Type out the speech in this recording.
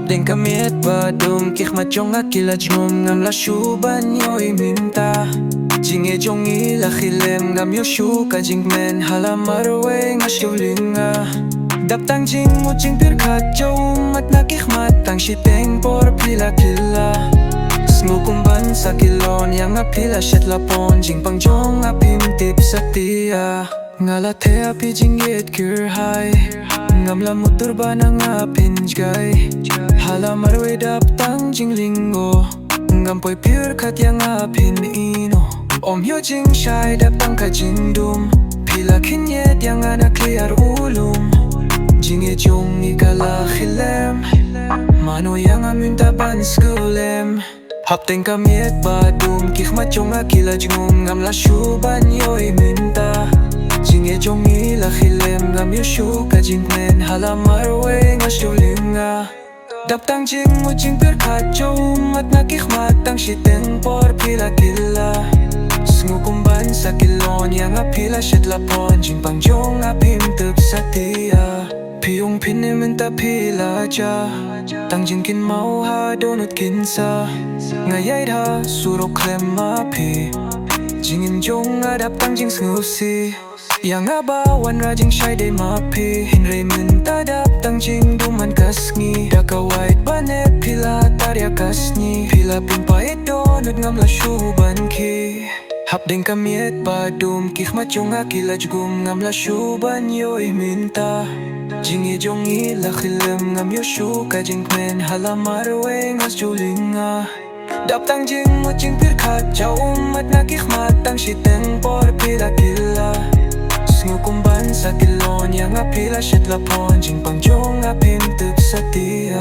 Habding kamiet badum kik machong akila jum ngam la shuban yoy minta Jinge jongi la khilem ngam yoshu ka jingmen hala marwe ngashulinga Daptang jing mo jing pir khat jo mat na kikmat tang shiteng por pila Ngukumban sa kilon yang apila shet lapon jing pang jong apim tip satia ngala the api jingit kir hai ngam la mutur bana ngapin jgai hala marwe dap tang jing lingo ngam poi pir khat yang apin ino om yo jing shai dap tang ka jing dum pila kinyet yang ana clear ulum jinge jong ikala khilem mano yang amin taban skulem Habding kamiet badum kik machong akila jingum ngam la shuban yoy minta Jinge jongi la khilem ngam yoshu ka jingmen hala marwe ngashulinga Daptang jing mo jing pir khat jo mat na kikmat tang shiteng por pila Ngukumban sa kilon yang apila shet lapon jing pang jong apim tip satia Piyong piniminta pila ja Tang jing kin mau ha donut kinsa Ngayay ha surok klem api Jingin jong adap tang jing ngusi Yang abawan rajing syai de mapi Hinre minta dap tang jing duman kasngi Daka white banet pila tarya kasni Pila pimpait donut ngam la shuban ki Habding kamiet badum kik machong akila jugum ngam la shuban yoy minta Jinge jongi la khilem ngam yoshu ka jingmen hala marwe ngas julinga Daptang jing mo jing pir khat jau mat na kikmat tang shiteng por pila Ngukumban sa kilon yang apila shet lapon jing pang jong apim tip satia